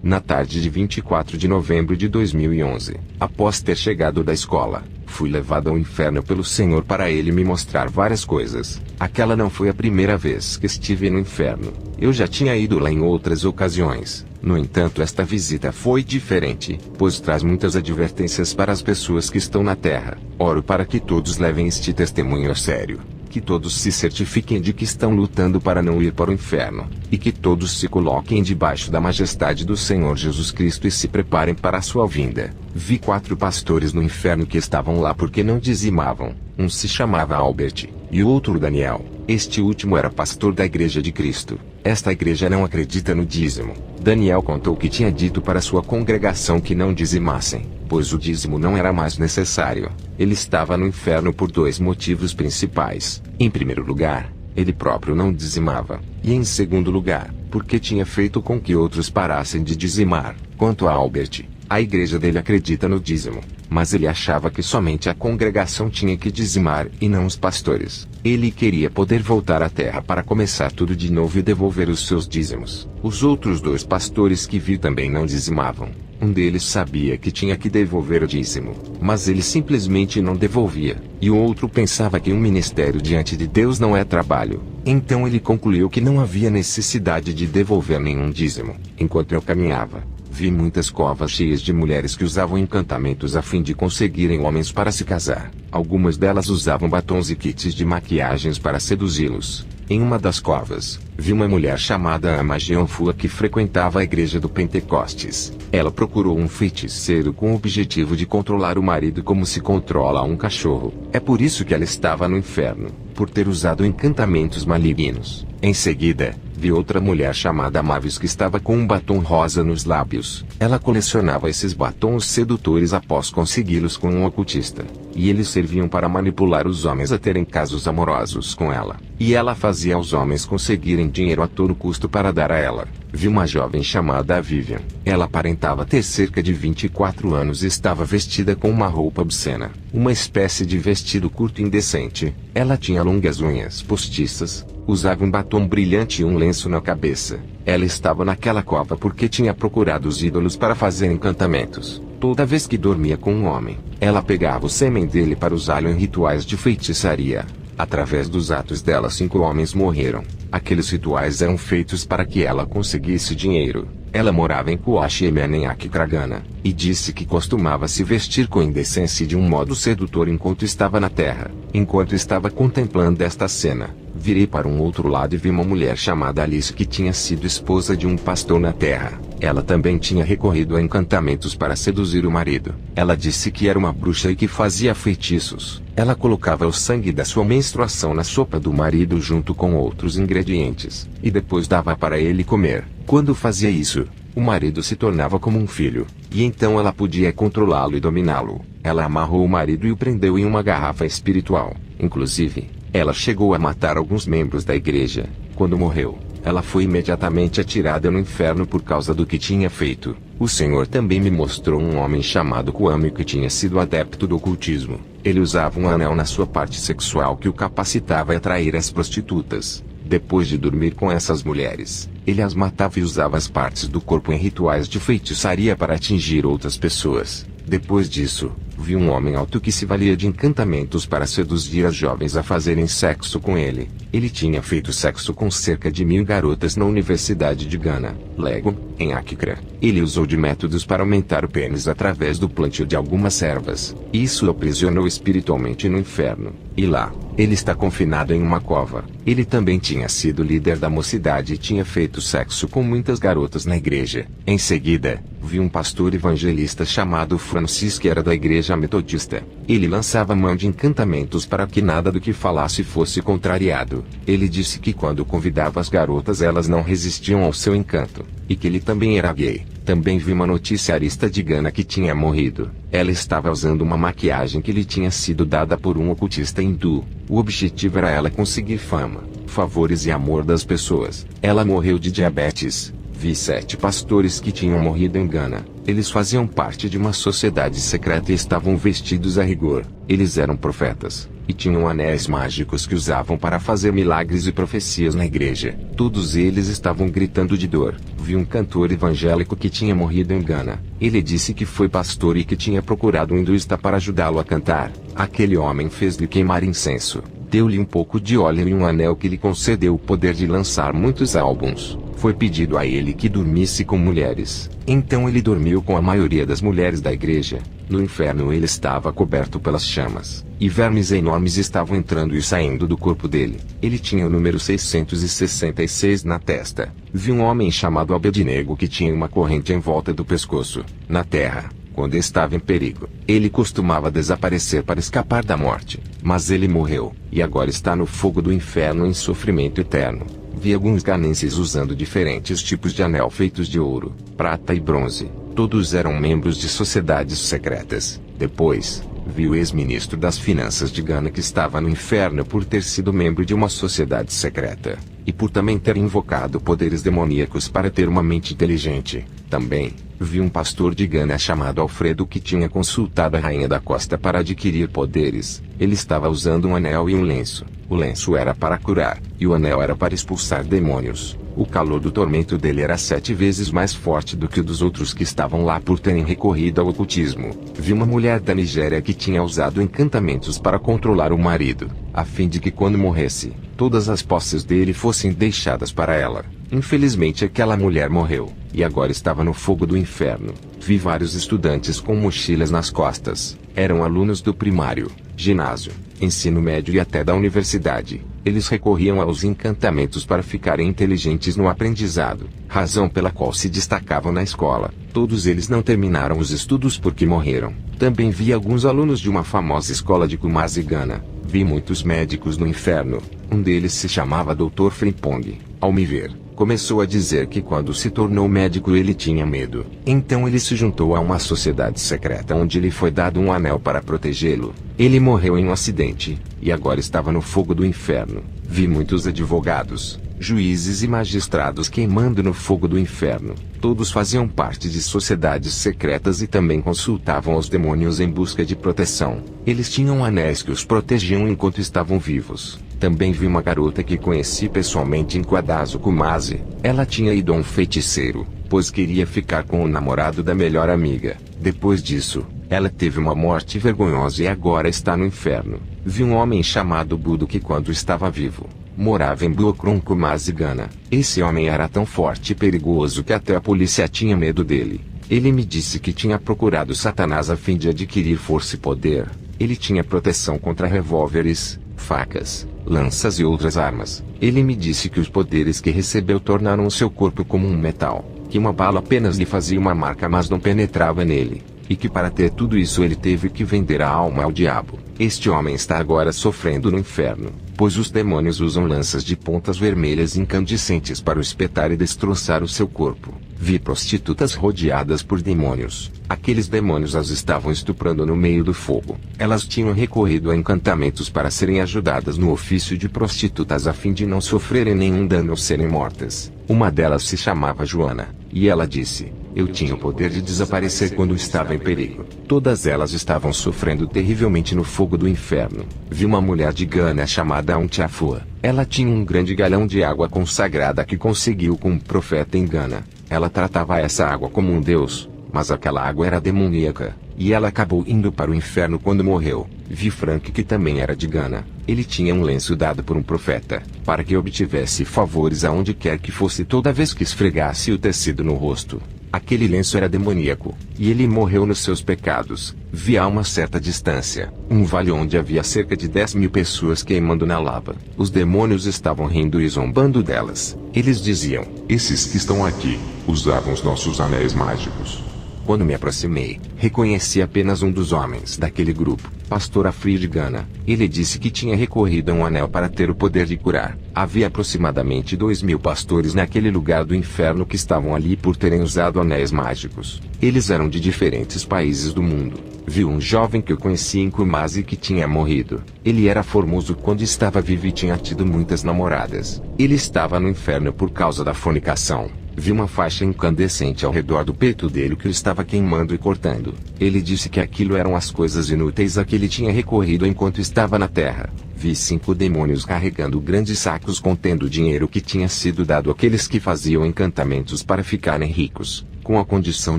Na tarde de 24 de novembro de 2011, após ter chegado da escola, fui levado ao inferno pelo Senhor para Ele me mostrar várias coisas. Aquela não foi a primeira vez que estive no inferno. Eu já tinha ido lá em outras ocasiões. No entanto, esta visita foi diferente, pois traz muitas advertências para as pessoas que estão na terra. Oro para que todos levem este testemunho a sério. Que todos se certifiquem de que estão lutando para não ir para o inferno, e que todos se coloquem debaixo da majestade do Senhor Jesus Cristo e se preparem para a sua vinda. Vi 4 pastores no inferno que estavam lá porque não dizimavam. Um se chamava Albert, e o outro Daniel. Este último era pastor da Igreja de Cristo. Esta igreja não acredita no dízimo. Daniel contou que tinha dito para sua congregação que não dizimassem, pois o dízimo não era mais necessário. Ele estava no inferno por 2 motivos principais. Em primeiro lugar, ele próprio não dizimava, e em segundo lugar, porque tinha feito com que outros parassem de dizimar. Quanto a Albert, a igreja dele acredita no dízimo, mas ele achava que somente a congregação tinha que dizimar e não os pastores. Ele queria poder voltar à terra para começar tudo de novo e devolver os seus dízimos. Os outros 2 pastores que vi também não dizimavam. Um deles sabia que tinha que devolver o dízimo, mas ele simplesmente não devolvia. E o outro pensava que um ministério diante de Deus não é trabalho. Então ele concluiu que não havia necessidade de devolver nenhum dízimo. Enquanto eu caminhava, vi muitas covas cheias de mulheres que usavam encantamentos a fim de conseguirem homens para se casar. Algumas delas usavam batons e kits de maquiagens para seduzi-los. Em uma das covas, vi uma mulher chamada Ama Jeonfua que frequentava a igreja do Pentecostes. Ela procurou um feiticeiro com o objetivo de controlar o marido como se controla um cachorro. É por isso que ela estava no inferno, por ter usado encantamentos malignos. Em seguida, vi outra mulher chamada Mavis que estava com um batom rosa nos lábios. Ela colecionava esses batons sedutores após consegui-los com um ocultista. E eles serviam para manipular os homens a terem casos amorosos com ela. E ela fazia os homens conseguirem dinheiro a todo custo para dar a ela. Vi uma jovem chamada Vivian. Ela aparentava ter cerca de 24 anos e estava vestida com uma roupa obscena. Uma espécie de vestido curto indecente. Ela tinha longas unhas postiças, usava um batom brilhante e um lenço na cabeça. Ela estava naquela cova porque tinha procurado os ídolos para fazer encantamentos. Toda vez que dormia com um homem, ela pegava o sêmen dele para usá-lo em rituais de feitiçaria. Através dos atos dela 5 homens morreram. Aqueles rituais eram feitos para que ela conseguisse dinheiro. Ela morava em Kuashimena em Akikragana, e disse que costumava se vestir com indecência e de um modo sedutor enquanto estava na terra. Enquanto estava contemplando esta cena, virei para um outro lado e vi uma mulher chamada Alice que tinha sido esposa de um pastor na terra. Ela também tinha recorrido a encantamentos para seduzir o marido. Ela disse que era uma bruxa e que fazia feitiços. Ela colocava o sangue da sua menstruação na sopa do marido junto com outros ingredientes, e depois dava para ele comer. Quando fazia isso, o marido se tornava como um filho, e então ela podia controlá-lo e dominá-lo. Ela amarrou o marido e o prendeu em uma garrafa espiritual. Inclusive, ela chegou a matar alguns membros da igreja. Quando morreu, ela foi imediatamente atirada no inferno por causa do que tinha feito. O Senhor também me mostrou um homem chamado Kwame que tinha sido adepto do ocultismo. Ele usava um anel na sua parte sexual que o capacitava a atrair as prostitutas. Depois de dormir com essas mulheres, ele as matava e usava as partes do corpo em rituais de feitiçaria para atingir outras pessoas. Depois disso, vi um homem alto que se valia de encantamentos para seduzir as jovens a fazerem sexo com ele. Ele tinha feito sexo com cerca de 1000 garotas na Universidade de Ghana, Lego, em Accra. Ele usou de métodos para aumentar o pênis através do plantio de algumas ervas. Isso o aprisionou espiritualmente no inferno. E lá, ele está confinado em uma cova. Ele também tinha sido líder da mocidade e tinha feito sexo com muitas garotas na igreja. Em seguida, vi um pastor evangelista chamado Francis que era da igreja metodista. Ele lançava mão de encantamentos para que nada do que falasse fosse contrariado. Ele disse que quando convidava as garotas elas não resistiam ao seu encanto, e que ele também era gay. Também vi uma noticiarista de Gana que tinha morrido. Ela estava usando uma maquiagem que lhe tinha sido dada por um ocultista hindu. O objetivo era ela conseguir fama, favores e amor das pessoas. Ela morreu de diabetes. Vi 7 pastores que tinham morrido em Gana. Eles faziam parte de uma sociedade secreta e estavam vestidos a rigor. Eles eram profetas, e tinham anéis mágicos que usavam para fazer milagres e profecias na igreja. Todos eles estavam gritando de dor. Vi um cantor evangélico que tinha morrido em Gana. Ele disse que foi pastor e que tinha procurado um hinduísta para ajudá-lo a cantar. Aquele homem fez-lhe queimar incenso. Deu-lhe um pouco de óleo e um anel que lhe concedeu o poder de lançar muitos álbuns. Foi pedido a ele que dormisse com mulheres. Então ele dormiu com a maioria das mulheres da igreja. No inferno ele estava coberto pelas chamas, e vermes enormes estavam entrando e saindo do corpo dele. Ele tinha o número 666 na testa. Vi um homem chamado Abednego que tinha uma corrente em volta do pescoço. Na terra, quando estava em perigo, ele costumava desaparecer para escapar da morte. Mas ele morreu, e agora está no fogo do inferno em sofrimento eterno. Vi alguns ganenses usando diferentes tipos de anel feitos de ouro, prata e bronze. Todos eram membros de sociedades secretas. Depois, vi o ex-ministro das finanças de Gana que estava no inferno por ter sido membro de uma sociedade secreta, e por também ter invocado poderes demoníacos para ter uma mente inteligente. Também, vi um pastor de Gana chamado Alfredo que tinha consultado a rainha da costa para adquirir poderes. Ele estava usando um anel e um lenço. O lenço era para curar, e o anel era para expulsar demônios. O calor do tormento dele era 7 vezes mais forte do que o dos outros que estavam lá por terem recorrido ao ocultismo. Vi uma mulher da Nigéria que tinha usado encantamentos para controlar o marido, a fim de que quando morresse, todas as posses dele fossem deixadas para ela. Infelizmente aquela mulher morreu, e agora estava no fogo do inferno. Vi vários estudantes com mochilas nas costas. Eram alunos do primário, ginásio, ensino médio e até da universidade. Eles recorriam aos encantamentos para ficarem inteligentes no aprendizado, razão pela qual se destacavam na escola. Todos eles não terminaram os estudos porque morreram. Também vi alguns alunos de uma famosa escola de Kumasi, Gana. Vi muitos médicos no inferno. Um deles se chamava Dr. Frimpong. Ao me ver, começou a dizer que quando se tornou médico ele tinha medo. Então ele se juntou a uma sociedade secreta onde lhe foi dado um anel para protegê-lo. Ele morreu em um acidente, e agora estava no fogo do inferno. Vi muitos advogados, juízes e magistrados queimando no fogo do inferno. Todos faziam parte de sociedades secretas e também consultavam os demônios em busca de proteção. Eles tinham anéis que os protegiam enquanto estavam vivos. Também vi uma garota que conheci pessoalmente em Quadazo Kumasi. Ela tinha ido a um feiticeiro, pois queria ficar com o namorado da melhor amiga. Depois disso, ela teve uma morte vergonhosa e agora está no inferno. Vi um homem chamado Budo que quando estava vivo, morava em Buokrum Kumasi, Gana. Esse homem era tão forte e perigoso que até a polícia tinha medo dele. Ele me disse que tinha procurado Satanás a fim de adquirir força e poder. Ele tinha proteção contra revólveres, facas, lanças e outras armas. Ele me disse que os poderes que recebeu tornaram o seu corpo como um metal, que uma bala apenas lhe fazia uma marca mas não penetrava nele, e que para ter tudo isso ele teve que vender a alma ao diabo. Este homem está agora sofrendo no inferno, pois os demônios usam lanças de pontas vermelhas incandescentes para o espetar e destroçar o seu corpo. Vi prostitutas rodeadas por demônios. Aqueles demônios as estavam estuprando no meio do fogo. Elas tinham recorrido a encantamentos para serem ajudadas no ofício de prostitutas a fim de não sofrerem nenhum dano ou serem mortas. Uma delas se chamava Joana, e ela disse: eu tinha o poder de desaparecer quando estava em perigo. Todas elas estavam sofrendo terrivelmente no fogo do inferno. Vi uma mulher de Gana chamada Auntiafua. Ela tinha um grande galão de água consagrada que conseguiu com um profeta em Gana. Ela tratava essa água como um deus, mas aquela água era demoníaca, e ela acabou indo para o inferno quando morreu. Vi Frank que também era de Gana. Ele tinha um lenço dado por um profeta, para que obtivesse favores aonde quer que fosse toda vez que esfregasse o tecido no rosto. Aquele lenço era demoníaco, e ele morreu nos seus pecados. Vi a uma certa distância, um vale onde havia cerca de 10.000 pessoas queimando na lava. Os demônios estavam rindo e zombando delas. Eles diziam: esses que estão aqui, usavam os nossos anéis mágicos. Quando me aproximei, reconheci apenas um dos homens daquele grupo, Pastor Afri de Gana. Ele disse que tinha recorrido a um anel para ter o poder de curar. Havia aproximadamente 2.000 pastores naquele lugar do inferno que estavam ali por terem usado anéis mágicos. Eles eram de diferentes países do mundo. Vi um jovem que eu conheci em Kumasi que tinha morrido. Ele era formoso quando estava vivo e tinha tido muitas namoradas. Ele estava no inferno por causa da fornicação. Vi uma faixa incandescente ao redor do peito dele que o estava queimando e cortando. Ele disse que aquilo eram as coisas inúteis a que ele tinha recorrido enquanto estava na terra. Vi 5 demônios carregando grandes sacos contendo dinheiro que tinha sido dado àqueles que faziam encantamentos para ficarem ricos, com a condição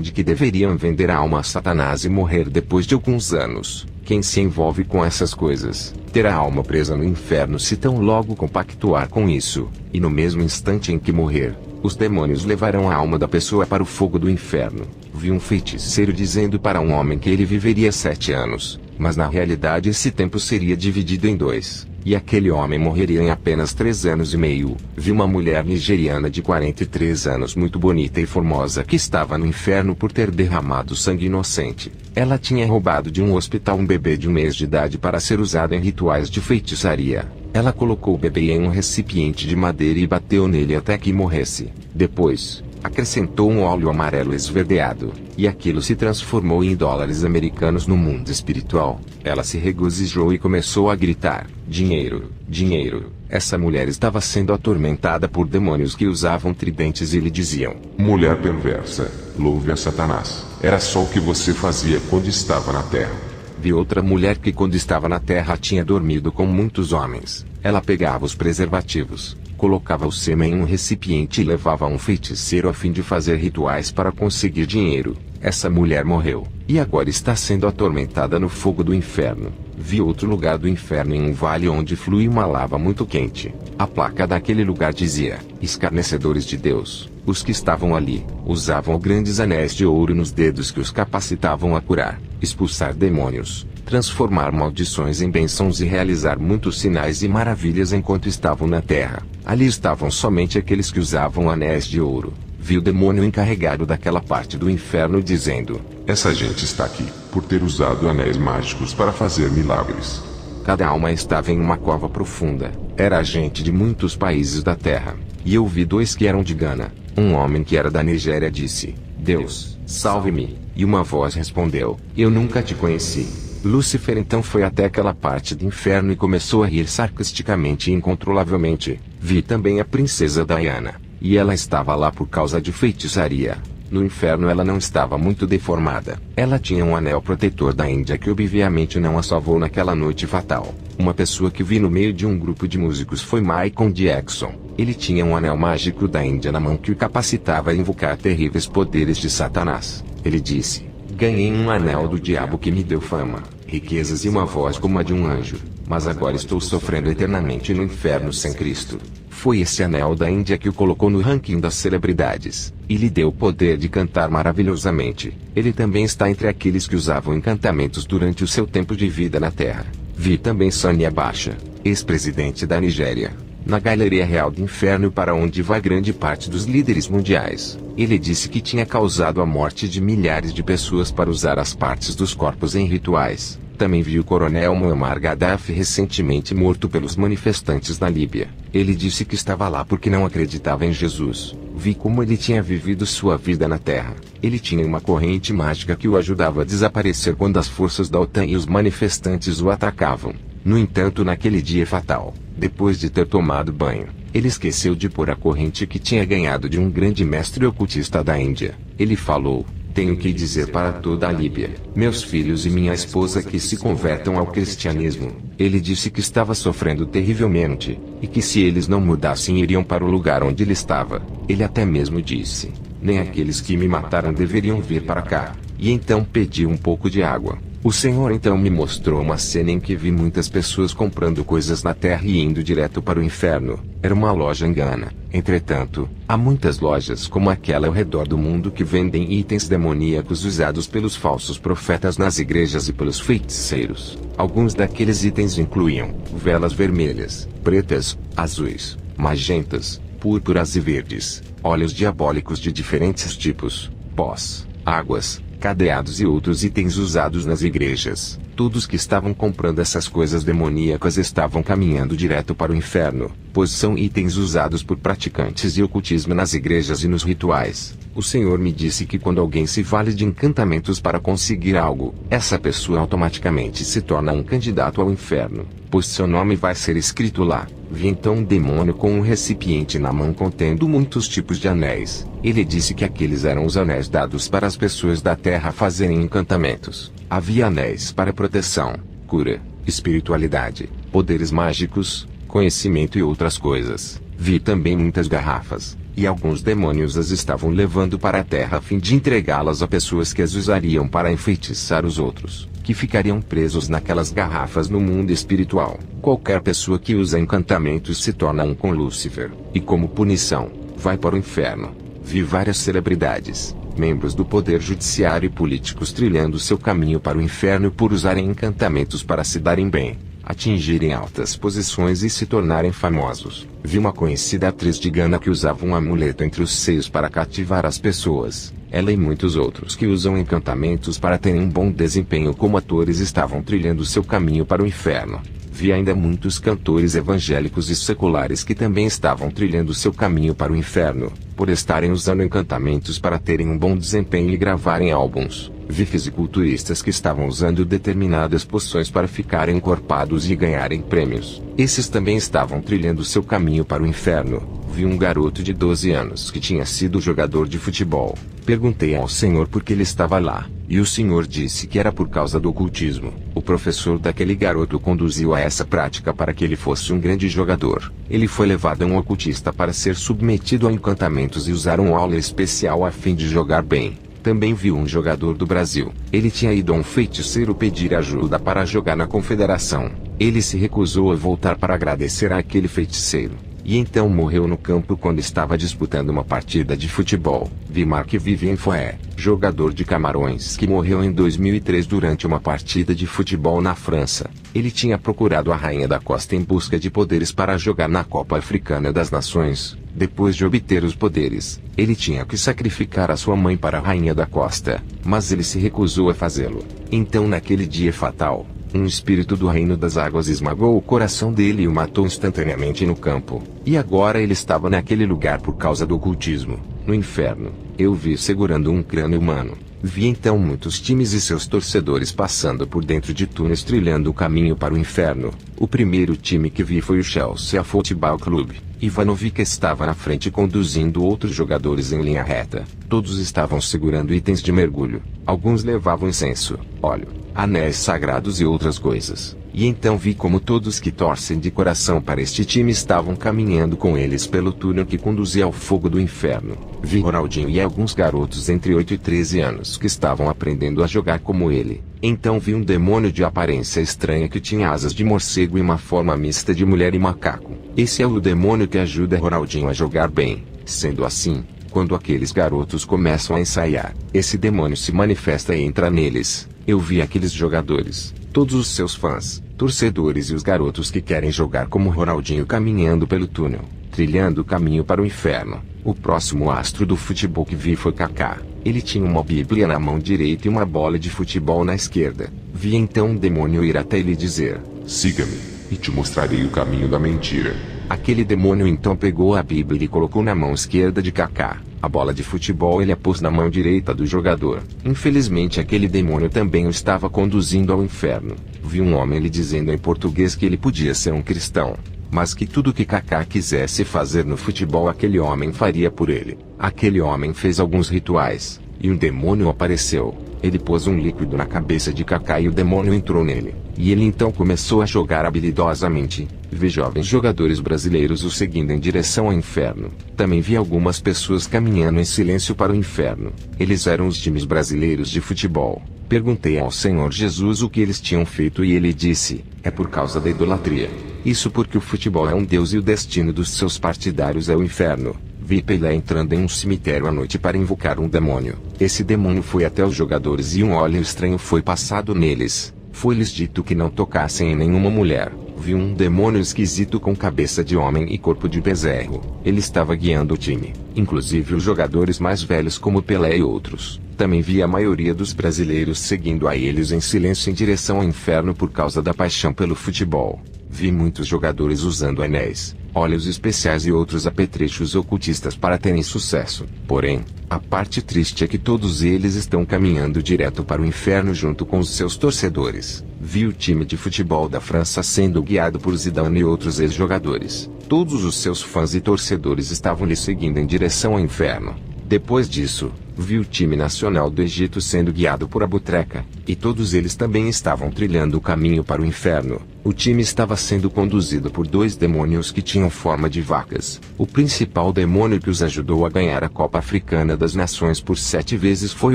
de que deveriam vender a alma a Satanás e morrer depois de alguns anos. Quem se envolve com essas coisas, terá a alma presa no inferno se tão logo compactuar com isso, e no mesmo instante em que morrer, os demônios levarão a alma da pessoa para o fogo do inferno. Vi um feiticeiro dizendo para um homem que ele viveria 7 anos, mas na realidade esse tempo seria dividido em 2, e aquele homem morreria em apenas 3 anos e meio. Vi uma mulher nigeriana de 43 anos muito bonita e formosa que estava no inferno por ter derramado sangue inocente. Ela tinha roubado de um hospital um bebê de 1 mês de idade para ser usado em rituais de feitiçaria. Ela colocou o bebê em um recipiente de madeira e bateu nele até que morresse. Depois, acrescentou um óleo amarelo esverdeado, e aquilo se transformou em dólares americanos no mundo espiritual. Ela se regozijou e começou a gritar: dinheiro, dinheiro. Essa mulher estava sendo atormentada por demônios que usavam tridentes e lhe diziam: Mulher perversa, louve a Satanás. Era só o que você fazia quando estava na terra. Vi outra mulher que quando estava na terra tinha dormido com muitos homens. Ela pegava os preservativos, colocava o sêmen em um recipiente e levava a um feiticeiro a fim de fazer rituais para conseguir dinheiro. Essa mulher morreu, e agora está sendo atormentada no fogo do inferno. Vi outro lugar do inferno em um vale onde flui uma lava muito quente. A placa daquele lugar dizia: escarnecedores de Deus. Os que estavam ali, usavam grandes anéis de ouro nos dedos que os capacitavam a curar, expulsar demônios, transformar maldições em bênçãos e realizar muitos sinais e maravilhas enquanto estavam na terra. Ali estavam somente aqueles que usavam anéis de ouro. Vi o demônio encarregado daquela parte do inferno dizendo: essa gente está aqui, por ter usado anéis mágicos para fazer milagres. Cada alma estava em uma cova profunda. Era gente de muitos países da terra. E eu vi 2 que eram de Gana. Um homem que era da Nigéria disse: Deus, salve-me. E uma voz respondeu: eu nunca te conheci. Lúcifer então foi até aquela parte do inferno e começou a rir sarcasticamente e incontrolavelmente. Vi também a princesa Diana, e ela estava lá por causa de feitiçaria. No inferno ela não estava muito deformada. Ela tinha um anel protetor da Índia que obviamente não a salvou naquela noite fatal. Uma pessoa que vi no meio de um grupo de músicos foi Michael Jackson. Ele tinha um anel mágico da Índia na mão que o capacitava a invocar terríveis poderes de Satanás. Ele disse: ganhei um anel do diabo que me deu fama, riquezas e uma voz como a de um anjo. Mas agora estou sofrendo eternamente no inferno sem Cristo. Foi esse anel da Índia que o colocou no ranking das celebridades, e lhe deu o poder de cantar maravilhosamente. Ele também está entre aqueles que usavam encantamentos durante o seu tempo de vida na Terra. Vi também Sani Abacha, ex-presidente da Nigéria, na Galeria Real do Inferno para onde vai grande parte dos líderes mundiais. Ele disse que tinha causado a morte de milhares de pessoas para usar as partes dos corpos em rituais. Também vi o coronel Muammar Gaddafi recentemente morto pelos manifestantes na Líbia. Ele disse que estava lá porque não acreditava em Jesus. Vi como ele tinha vivido sua vida na Terra. Ele tinha uma corrente mágica que o ajudava a desaparecer quando as forças da OTAN e os manifestantes o atacavam. No entanto, naquele dia fatal, depois de ter tomado banho, ele esqueceu de pôr a corrente que tinha ganhado de um grande mestre ocultista da Índia. Ele falou: tenho que dizer para toda a Líbia, meus filhos e minha esposa que se convertam ao cristianismo. Ele disse que estava sofrendo terrivelmente, e que se eles não mudassem iriam para o lugar onde ele estava. Ele até mesmo disse: nem aqueles que me mataram deveriam vir para cá. E então pediu um pouco de água. O Senhor então me mostrou uma cena em que vi muitas pessoas comprando coisas na terra e indo direto para o inferno. Era uma loja em Gana. Entretanto, há muitas lojas como aquela ao redor do mundo que vendem itens demoníacos usados pelos falsos profetas nas igrejas e pelos feiticeiros. Alguns daqueles itens incluíam velas vermelhas, pretas, azuis, magentas, púrpuras e verdes, óleos diabólicos de diferentes tipos, pós, águas, cadeados e outros itens usados nas igrejas. Todos que estavam comprando essas coisas demoníacas estavam caminhando direto para o inferno, pois são itens usados por praticantes de ocultismo nas igrejas e nos rituais. O Senhor me disse que quando alguém se vale de encantamentos para conseguir algo, essa pessoa automaticamente se torna um candidato ao inferno, pois seu nome vai ser escrito lá. Vi então um demônio com um recipiente na mão contendo muitos tipos de anéis. Ele disse que aqueles eram os anéis dados para as pessoas da terra fazerem encantamentos. Havia anéis para proteção, cura, espiritualidade, poderes mágicos, conhecimento e outras coisas. Vi também muitas garrafas, e alguns demônios as estavam levando para a terra a fim de entregá-las a pessoas que as usariam para enfeitiçar os outros, que ficariam presos naquelas garrafas no mundo espiritual. Qualquer pessoa que usa encantamentos se torna um com Lúcifer, e como punição, vai para o inferno. Vi várias celebridades, membros do poder judiciário e políticos trilhando seu caminho para o inferno por usarem encantamentos para se darem bem, atingirem altas posições e se tornarem famosos. Vi uma conhecida atriz de Gana que usava um amuleto entre os seios para cativar as pessoas. Ela e muitos outros que usam encantamentos para terem um bom desempenho como atores estavam trilhando seu caminho para o inferno. Vi ainda muitos cantores evangélicos e seculares que também estavam trilhando seu caminho para o inferno, por estarem usando encantamentos para terem um bom desempenho e gravarem álbuns. Vi fisiculturistas que estavam usando determinadas poções para ficarem encorpados e ganharem prêmios. Esses também estavam trilhando seu caminho para o inferno. Vi um garoto de 12 anos que tinha sido jogador de futebol. Perguntei ao Senhor por que ele estava lá, e o Senhor disse que era por causa do ocultismo. O professor daquele garoto o conduziu a essa prática para que ele fosse um grande jogador. Ele foi levado a um ocultista para ser submetido a encantamentos e usar uma aula especial a fim de jogar bem. Também viu um jogador do Brasil. Ele tinha ido a um feiticeiro pedir ajuda para jogar na confederação. Ele se recusou a voltar para agradecer àquele feiticeiro, e então morreu no campo quando estava disputando uma partida de futebol. Vi Marc-Vivien Foé, jogador de Camarões que morreu em 2003 durante uma partida de futebol na França. Ele tinha procurado a Rainha da Costa em busca de poderes para jogar na Copa Africana das Nações. Depois de obter os poderes, ele tinha que sacrificar a sua mãe para a Rainha da Costa, mas ele se recusou a fazê-lo. Então naquele dia fatal, um espírito do reino das águas esmagou o coração dele e o matou instantaneamente no campo. E agora ele estava naquele lugar por causa do ocultismo, no inferno. Eu vi segurando um crânio humano. Vi então muitos times e seus torcedores passando por dentro de túneis trilhando o caminho para o inferno. O primeiro time que vi foi o Chelsea Football Club. Ivanovic estava na frente conduzindo outros jogadores em linha reta. Todos estavam segurando itens de mergulho. Alguns levavam incenso, óleo, anéis sagrados e outras coisas. E então vi como todos que torcem de coração para este time estavam caminhando com eles pelo túnel que conduzia ao fogo do inferno. Vi Ronaldinho e alguns garotos entre 8 e 13 anos que estavam aprendendo a jogar como ele. Então vi um demônio de aparência estranha que tinha asas de morcego e uma forma mista de mulher e macaco. Esse é o demônio que ajuda Ronaldinho a jogar bem. Sendo assim, quando aqueles garotos começam a ensaiar, esse demônio se manifesta e entra neles. Eu vi aqueles jogadores, todos os seus fãs, torcedores e os garotos que querem jogar como Ronaldinho caminhando pelo túnel, trilhando o caminho para o inferno. O próximo astro do futebol que vi foi Kaká. Ele tinha uma Bíblia na mão direita e uma bola de futebol na esquerda. Vi então um demônio ir até ele e dizer: "Siga-me, e te mostrarei o caminho da mentira." Aquele demônio então pegou a Bíblia e colocou na mão esquerda de Kaká. A bola de futebol ele a pôs na mão direita do jogador. Infelizmente aquele demônio também o estava conduzindo ao inferno. Vi um homem lhe dizendo em português que ele podia ser um cristão, mas que tudo que Kaká quisesse fazer no futebol aquele homem faria por ele. Aquele homem fez alguns rituais, e um demônio apareceu. Ele pôs um líquido na cabeça de Kaká e o demônio entrou nele. E ele então começou a jogar habilidosamente. Vi jovens jogadores brasileiros o seguindo em direção ao inferno. Também vi algumas pessoas caminhando em silêncio para o inferno. Eles eram os times brasileiros de futebol. Perguntei ao Senhor Jesus o que eles tinham feito e ele disse: "É por causa da idolatria. Isso porque o futebol é um deus e o destino dos seus partidários é o inferno." Vi Pelé entrando em um cemitério à noite para invocar um demônio. Esse demônio foi até os jogadores e um óleo estranho foi passado neles. Foi-lhes dito que não tocassem em nenhuma mulher. Vi um demônio esquisito com cabeça de homem e corpo de bezerro. Ele estava guiando o time, inclusive os jogadores mais velhos como Pelé e outros. Também vi a maioria dos brasileiros seguindo a eles em silêncio em direção ao inferno por causa da paixão pelo futebol. Vi muitos jogadores usando anéis, óleos especiais e outros apetrechos ocultistas para terem sucesso. Porém, a parte triste é que todos eles estão caminhando direto para o inferno junto com os seus torcedores. Vi o time de futebol da França sendo guiado por Zidane e outros ex-jogadores. Todos os seus fãs e torcedores estavam lhe seguindo em direção ao inferno. Depois disso, vi o time nacional do Egito sendo guiado por Abu Treca, e todos eles também estavam trilhando o caminho para o inferno. O time estava sendo conduzido por 2 demônios que tinham forma de vacas. O principal demônio que os ajudou a ganhar a Copa Africana das Nações por 7 vezes foi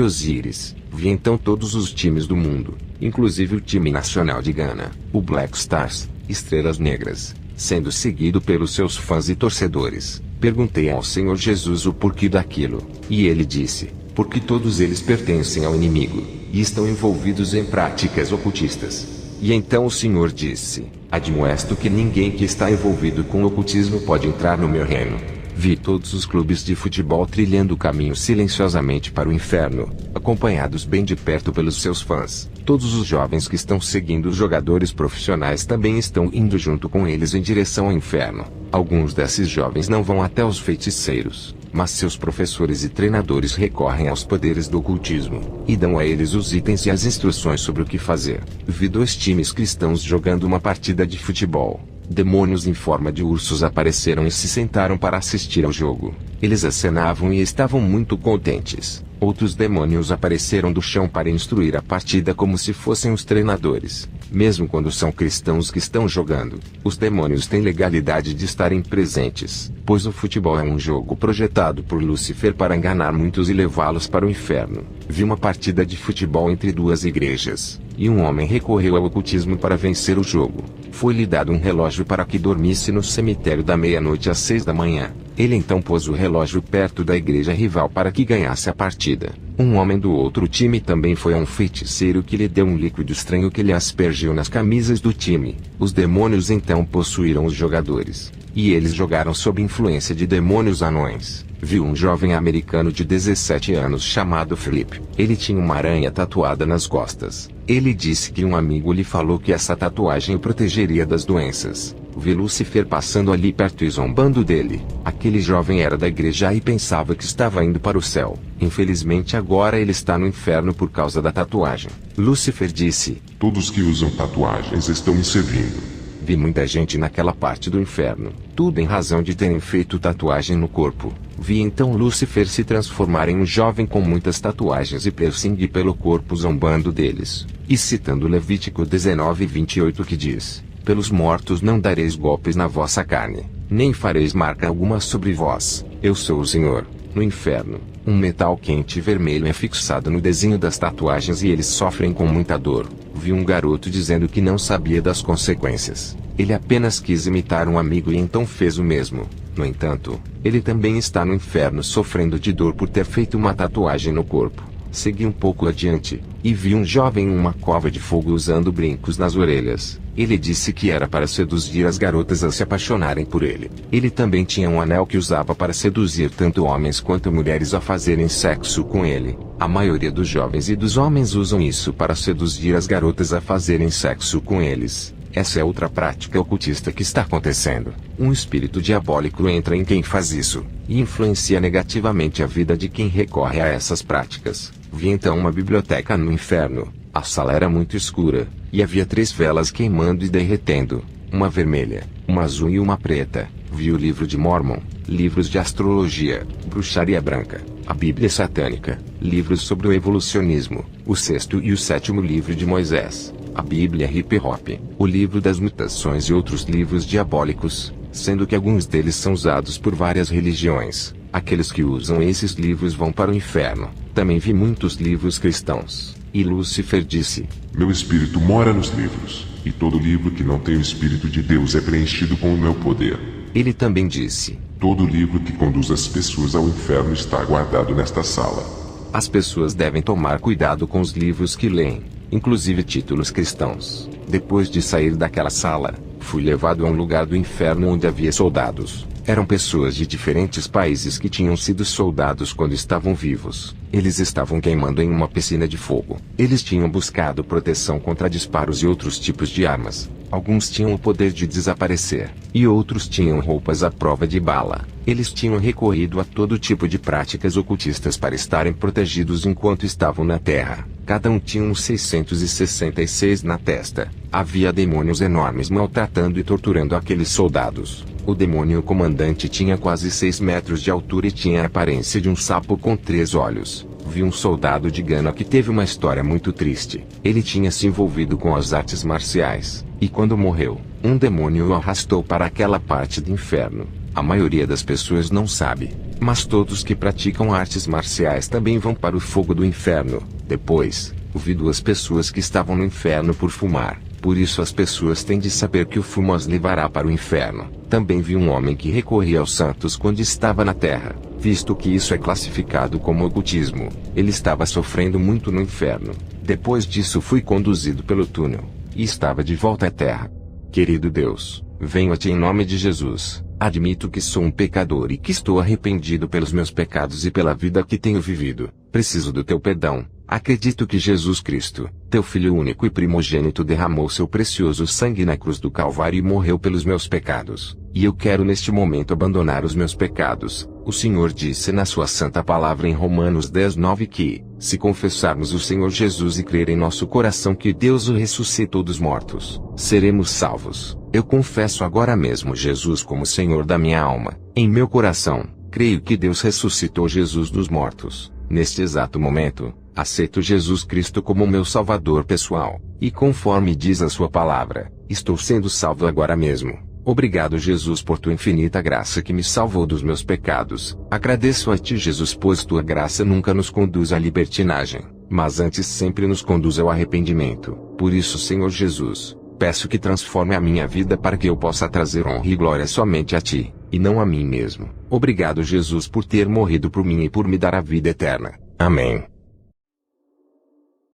Osíris. Vi então todos os times do mundo, inclusive o time nacional de Gana, o Black Stars, Estrelas Negras, sendo seguido pelos seus fãs e torcedores. Perguntei ao Senhor Jesus o porquê daquilo, e ele disse: porque todos eles pertencem ao inimigo, e estão envolvidos em práticas ocultistas. E então o Senhor disse: admoesto que ninguém que está envolvido com ocultismo pode entrar no meu reino. Vi todos os clubes de futebol trilhando o caminho silenciosamente para o inferno, acompanhados bem de perto pelos seus fãs. Todos os jovens que estão seguindo os jogadores profissionais também estão indo junto com eles em direção ao inferno. Alguns desses jovens não vão até os feiticeiros, mas seus professores e treinadores recorrem aos poderes do ocultismo, e dão a eles os itens e as instruções sobre o que fazer. Vi 2 times cristãos jogando uma partida de futebol. Demônios em forma de ursos apareceram e se sentaram para assistir ao jogo. Eles acenavam e estavam muito contentes. Outros demônios apareceram do chão para instruir a partida como se fossem os treinadores. Mesmo quando são cristãos que estão jogando, os demônios têm legalidade de estarem presentes, pois o futebol é um jogo projetado por Lúcifer para enganar muitos e levá-los para o inferno. Vi uma partida de futebol entre 2 igrejas, e um homem recorreu ao ocultismo para vencer o jogo. Foi-lhe dado um relógio para que dormisse no cemitério da meia-noite às 6 da manhã. Ele então pôs o relógio perto da igreja rival para que ganhasse a partida. Um homem do outro time também foi a um feiticeiro que lhe deu um líquido estranho que lhe aspergiu nas camisas do time. Os demônios então possuíram os jogadores, e eles jogaram sob influência de demônios anões. Vi um jovem americano de 17 anos chamado Philip. Ele tinha uma aranha tatuada nas costas. Ele disse que um amigo lhe falou que essa tatuagem o protegeria das doenças. Vi Lúcifer passando ali perto e zombando dele. Aquele jovem era da igreja e pensava que estava indo para o céu. Infelizmente agora ele está no inferno por causa da tatuagem. Lúcifer disse: todos que usam tatuagens estão me servindo. Vi muita gente naquela parte do inferno, tudo em razão de terem feito tatuagem no corpo. Vi então Lúcifer se transformar em um jovem com muitas tatuagens e piercing pelo corpo zombando deles, e citando Levítico 19:28 que diz: pelos mortos não dareis golpes na vossa carne, nem fareis marca alguma sobre vós, eu sou o Senhor. No inferno, um metal quente vermelho é fixado no desenho das tatuagens e eles sofrem com muita dor. Vi um garoto dizendo que não sabia das consequências. Ele apenas quis imitar um amigo e então fez o mesmo. No entanto, ele também está no inferno sofrendo de dor por ter feito uma tatuagem no corpo. Segui um pouco adiante, e vi um jovem em uma cova de fogo usando brincos nas orelhas. Ele disse que era para seduzir as garotas a se apaixonarem por ele. Ele também tinha um anel que usava para seduzir tanto homens quanto mulheres a fazerem sexo com ele. A maioria dos jovens e dos homens usam isso para seduzir as garotas a fazerem sexo com eles. Essa é outra prática ocultista que está acontecendo. Um espírito diabólico entra em quem faz isso, e influencia negativamente a vida de quem recorre a essas práticas. Vi então uma biblioteca no inferno. A sala era muito escura, e havia 3 velas queimando e derretendo, uma vermelha, uma azul e uma preta. Vi o livro de Mormon, livros de astrologia, bruxaria branca, a Bíblia satânica, livros sobre o evolucionismo, o 6º e o 7º livro de Moisés, a Bíblia Hip Hop, o livro das mutações e outros livros diabólicos, sendo que alguns deles são usados por várias religiões. Aqueles que usam esses livros vão para o inferno. Também vi muitos livros cristãos. E Lúcifer disse: meu espírito mora nos livros, e todo livro que não tem o Espírito de Deus é preenchido com o meu poder. Ele também disse: todo livro que conduz as pessoas ao inferno está guardado nesta sala. As pessoas devem tomar cuidado com os livros que leem, inclusive títulos cristãos. Depois de sair daquela sala, fui fui levado a um lugar do inferno onde havia soldados. Eram pessoas de diferentes países que tinham sido soldados quando estavam vivos. Eles estavam queimando em uma piscina de fogo. Eles tinham buscado proteção contra disparos e outros tipos de armas. Alguns tinham o poder de desaparecer, e outros tinham roupas à prova de bala. Eles tinham recorrido a todo tipo de práticas ocultistas para estarem protegidos enquanto estavam na Terra. Cada um tinha uns 666 na testa. Havia demônios enormes maltratando e torturando aqueles soldados. O demônio comandante tinha quase 6 metros de altura e tinha a aparência de um sapo com 3 olhos. Vi um soldado de Gana que teve uma história muito triste. Ele tinha se envolvido com as artes marciais, e quando morreu, um demônio o arrastou para aquela parte do inferno. A maioria das pessoas não sabe, mas todos que praticam artes marciais também vão para o fogo do inferno. Depois, vi 2 pessoas que estavam no inferno por fumar. Por isso as pessoas têm de saber que o fumo as levará para o inferno. Também vi um homem que recorria aos santos quando estava na terra, visto que isso é classificado como ocultismo. Ele estava sofrendo muito no inferno. Depois disso fui conduzido pelo túnel, e estava de volta à terra. Querido Deus, venho a Ti em nome de Jesus. Admito que sou um pecador e que estou arrependido pelos meus pecados e pela vida que tenho vivido. Preciso do Teu perdão. Acredito que Jesus Cristo, Teu Filho único e primogênito, derramou Seu precioso sangue na cruz do Calvário e morreu pelos meus pecados. E eu quero neste momento abandonar os meus pecados. O Senhor disse na Sua santa palavra em Romanos 10:9 que, se confessarmos o Senhor Jesus e crer em nosso coração que Deus o ressuscitou dos mortos, seremos salvos. Eu confesso agora mesmo Jesus como Senhor da minha alma. Em meu coração, creio que Deus ressuscitou Jesus dos mortos. Neste exato momento, aceito Jesus Cristo como meu Salvador pessoal, e conforme diz a Sua palavra, estou sendo salvo agora mesmo. Obrigado, Jesus, por Tua infinita graça que me salvou dos meus pecados. Agradeço a Ti, Jesus, pois Tua graça nunca nos conduz à libertinagem, mas antes sempre nos conduz ao arrependimento. Por isso, Senhor Jesus, peço que transforme a minha vida para que eu possa trazer honra e glória somente a Ti, e não a mim mesmo. Obrigado, Jesus, por ter morrido por mim e por me dar a vida eterna. Amém.